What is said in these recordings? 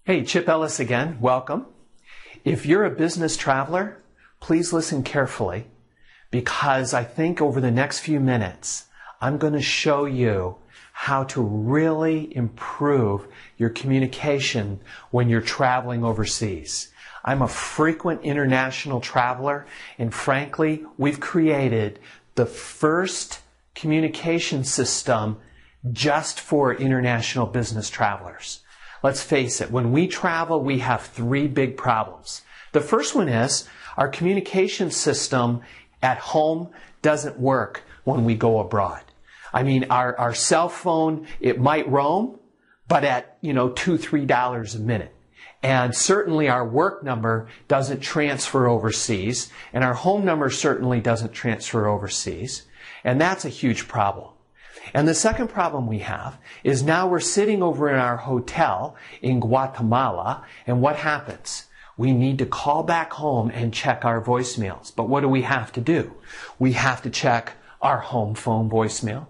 Hey, Chip Ellis again. Welcome. If you're a business traveler, please listen carefully because I think over the next few minutes, I'm going to show you how to really improve your communication when you're traveling overseas. I'm a frequent international traveler, and frankly, we've created the first communication system just for international business travelers. Let's face it, when we travel, we have three big problems. The first one is our communication system at home doesn't work when we go abroad. I mean, our cell phone, it might roam, but at, $2, $3 a minute. And certainly our work number doesn't transfer overseas, and our home number certainly doesn't transfer overseas. And that's a huge problem. And the second problem we have is now we're sitting over in our hotel in Guatemala, and what happens? We need to call back home and check our voicemails. But what do we have to do? We have to check our home phone voicemail,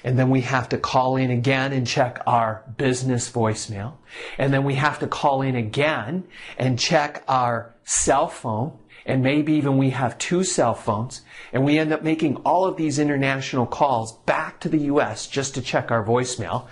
and then we have to call in again and check our business voicemail, and then we have to call in again and check our cell phone, and maybe even we have two cell phones, and we end up making all of these international calls back to the U.S. just to check our voicemail.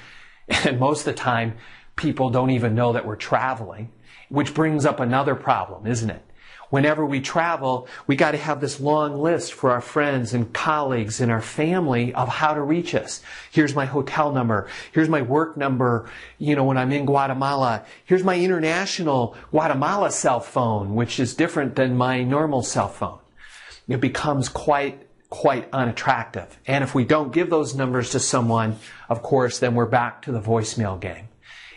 And most of the time, people don't even know that we're traveling, which brings up another problem, isn't it? Whenever we travel, we got to have this long list for our friends and colleagues and our family of how to reach us. Here's my hotel number. Here's my work number, when I'm in Guatemala. Here's my international Guatemala cell phone, which is different than my normal cell phone. It becomes quite unattractive. And if we don't give those numbers to someone, of course, then we're back to the voicemail game.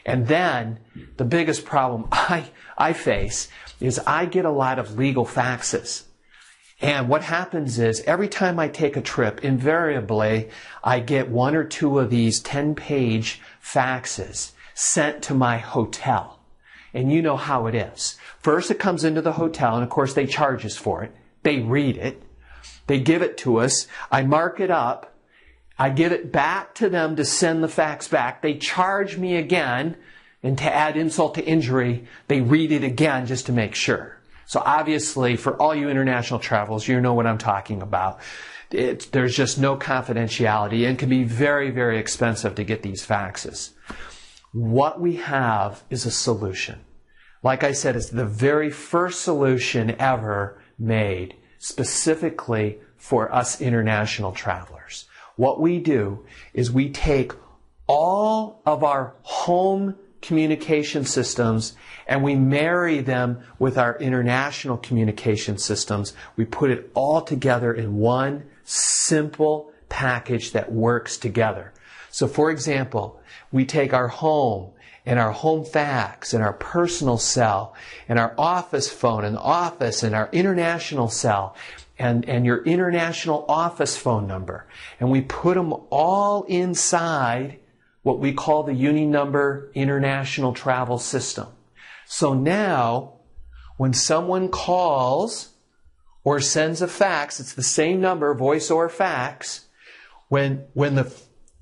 And then the biggest problem I face is I get a lot of legal faxes. And what happens is every time I take a trip, invariably, I get one or two of these 10-page faxes sent to my hotel. And you know how it is. First it comes into the hotel, and of course they charge us for it. They read it. They give it to us. I mark it up. I give it back to them to send the fax back. They charge me again, and to add insult to injury, they read it again just to make sure. So obviously, for all you international travelers, you know what I'm talking about. There's just no confidentiality, and it can be very, very expensive to get these faxes. What we have is a solution. Like I said, it's the very first solution ever made specifically for us international travelers. What we do is we take all of our home communication systems and we marry them with our international communication systems. We put it all together in one simple package that works together. So for example, we take our home and our home fax and our personal cell and our office phone and office and our international cell and your international office phone number. And we put them all inside what we call the UniNumber International Travel System. So now, when someone calls or sends a fax, it's the same number, voice or fax. When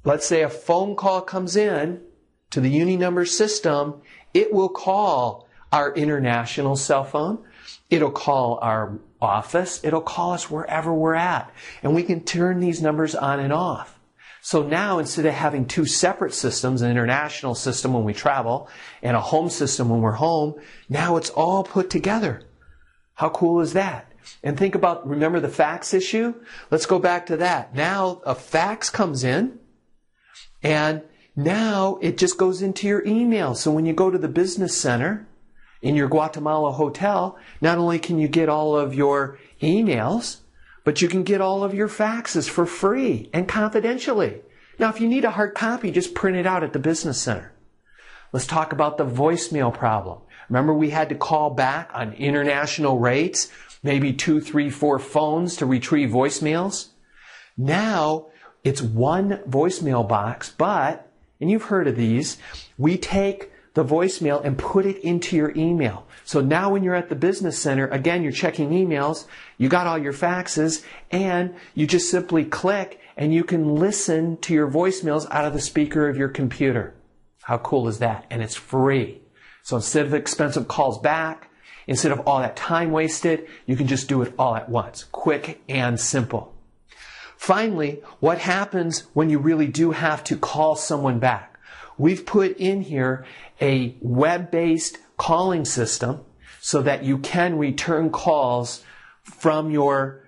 let's say a phone call comes in to the UniNumber system, it will call our international cell phone. It'll call our office. It'll call us wherever we're at. And we can turn these numbers on and off. So now, instead of having two separate systems, an international system when we travel and a home system when we're home, now it's all put together. How cool is that? And think about, remember the fax issue? Let's go back to that. Now a fax comes in and now it just goes into your email. So when you go to the business center in your Guatemala hotel, not only can you get all of your emails, but you can get all of your faxes for free and confidentially. Now, if you need a hard copy, just print it out at the business center. Let's talk about the voicemail problem. Remember, we had to call back on international rates, maybe 2, 3, 4 phones to retrieve voicemails. Now, it's one voicemail box, but, and you've heard of these, we take the voicemail and put it into your email. So now when you're at the business center, again, you're checking emails, you got all your faxes, and you just simply click and you can listen to your voicemails out of the speaker of your computer. How cool is that? And it's free. So instead of expensive calls back, instead of all that time wasted, you can just do it all at once. Quick and simple. Finally, what happens when you really do have to call someone back? We've put in here a web-based calling system so that you can return calls from your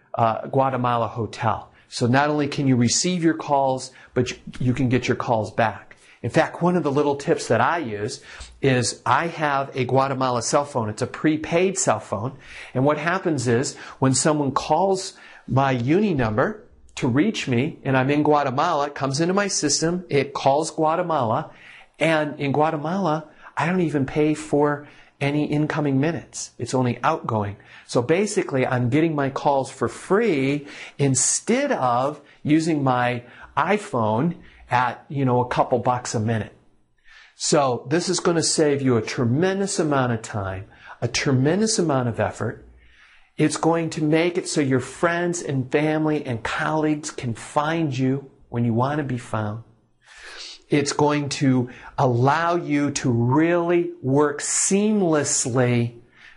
Guatemala hotel. So not only can you receive your calls, but you can get your calls back. In fact, one of the little tips that I use is I have a Guatemala cell phone. It's a prepaid cell phone. And what happens is when someone calls my UniNumber to reach me, and I'm in Guatemala, it comes into my system, it calls Guatemala, and in Guatemala, I don't even pay for any incoming minutes. It's only outgoing. So basically, I'm getting my calls for free instead of using my iPhone at, a couple bucks a minute. So this is going to save you a tremendous amount of time, a tremendous amount of effort. It's going to make it so your friends and family and colleagues can find you when you want to be found. It's going to allow you to really work seamlessly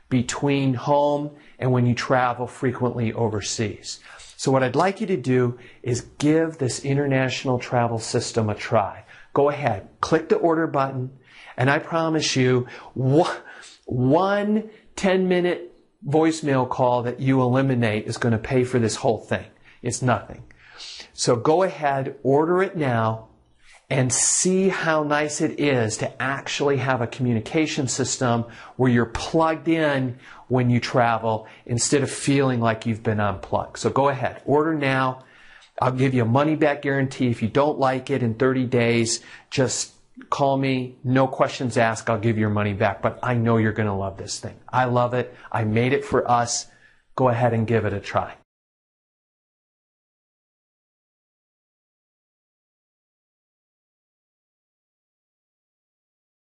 between home and when you travel frequently overseas. So what I'd like you to do is give this international travel system a try. Go ahead, click the order button, and I promise you, one 10-minute voicemail call that you eliminate is going to pay for this whole thing. It's nothing. So go ahead, order it now, and see how nice it is to actually have a communication system where you're plugged in when you travel instead of feeling like you've been unplugged. So go ahead, order now. I'll give you a money-back guarantee. If you don't like it in 30 days, just call me, no questions asked, I'll give you your money back. But I know you're going to love this thing. I love it. I made it for us. Go ahead and give it a try.